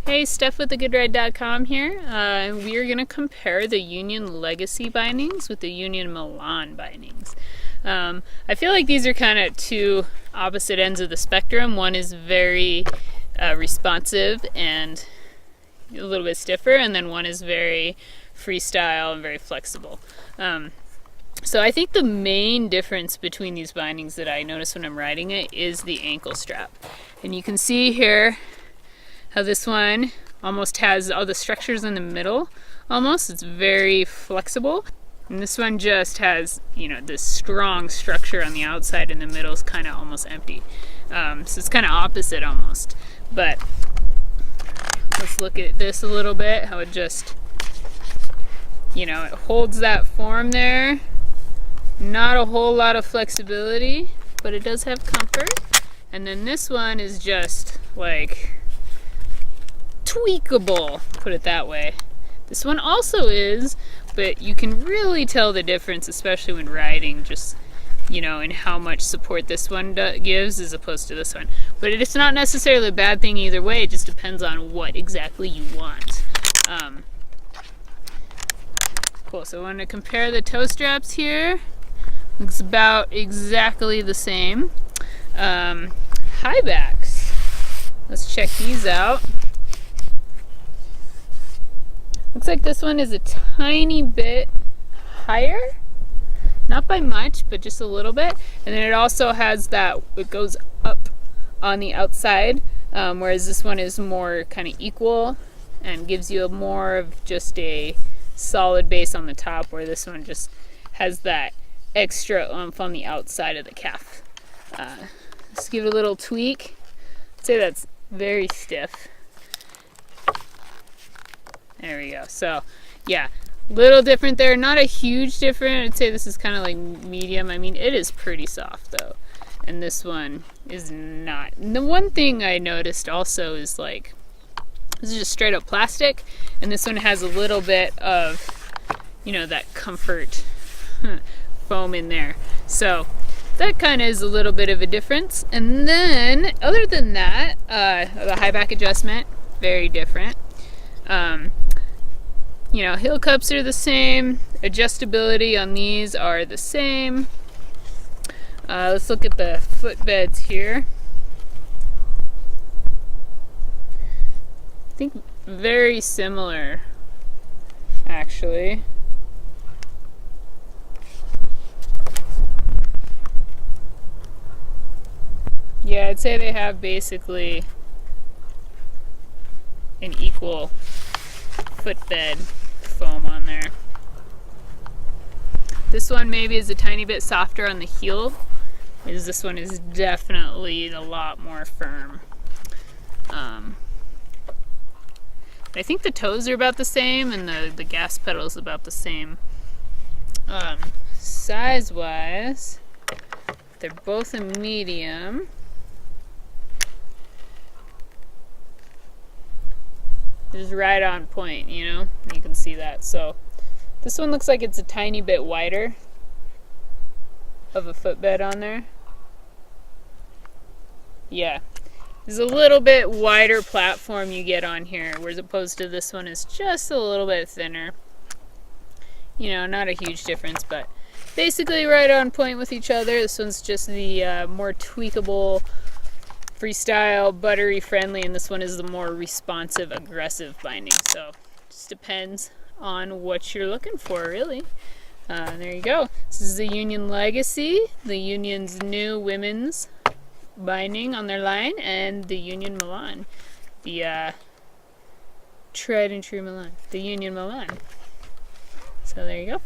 Hey, Steph with thegoodride.com here. We are going to compare the Union Legacy bindings with the Union Milan bindings. I feel like these are kind of two opposite ends of the spectrum. One is very responsive and a little bit stiffer, and then one is very freestyle and very flexible. So I think the main difference between these bindings that I notice when I'm riding it is the ankle strap. And you can see here how this one almost has all the structures in the middle almost. It's very flexible. And this one just has, this strong structure on the outside, and the middle is kind of almost empty. So it's kind of opposite almost. But let's look at this a little bit, how it just, it holds that form there. Not a whole lot of flexibility, but it does have comfort. And then this one is just like tweakable, put it that way. This one also is, but you can really tell the difference, especially when riding, just in how much support this one gives as opposed to this one. But it's not necessarily a bad thing either way. It just depends on what exactly you want. Cool. So I want to compare the toe straps here. Looks about exactly the same. High backs. Let's check these out. Looks like this one is a tiny bit higher. Not by much, but just a little bit. And then it also has that, it goes up on the outside, whereas this one is more kind of equal and gives you more of just a solid base on the top, where this one just has that extra oomph on the outside of the calf. Let's give it a little tweak. I'd say that's very stiff. There we go. So, yeah, little different there. Not a huge difference. I'd say this is kind of like medium. I mean, it is pretty soft though, and this one is not. And the one thing I noticed also is like, this is just straight up plastic, and this one has a little bit of, that comfort foam in there. So that kind of is a little bit of a difference. And then, other than that, the high back adjustment, very different. Heel cups are the same. Adjustability on these are the same. Let's look at the footbeds here. I think very similar, actually. Yeah, I'd say they have basically an equal footbed foam on there. This one maybe is a tiny bit softer on the heel, because this one is definitely a lot more firm. I think the toes are about the same, and the gas pedal is about the same. Size-wise, they're both a medium. Just right on point, you can see that. So this one looks like it's a tiny bit wider of a footbed on there. Yeah, there's a little bit wider platform you get on here, whereas opposed to this one is just a little bit thinner. Not a huge difference, but basically right on point with each other. This one's just the more tweakable, freestyle, buttery friendly, and this one is the more responsive, aggressive binding. So it just depends on what you're looking for, really. There you go. This is the Union Legacy, the Union's new women's binding on their line, and the Union Milan, the tried and true Milan, the Union Milan. So there you go.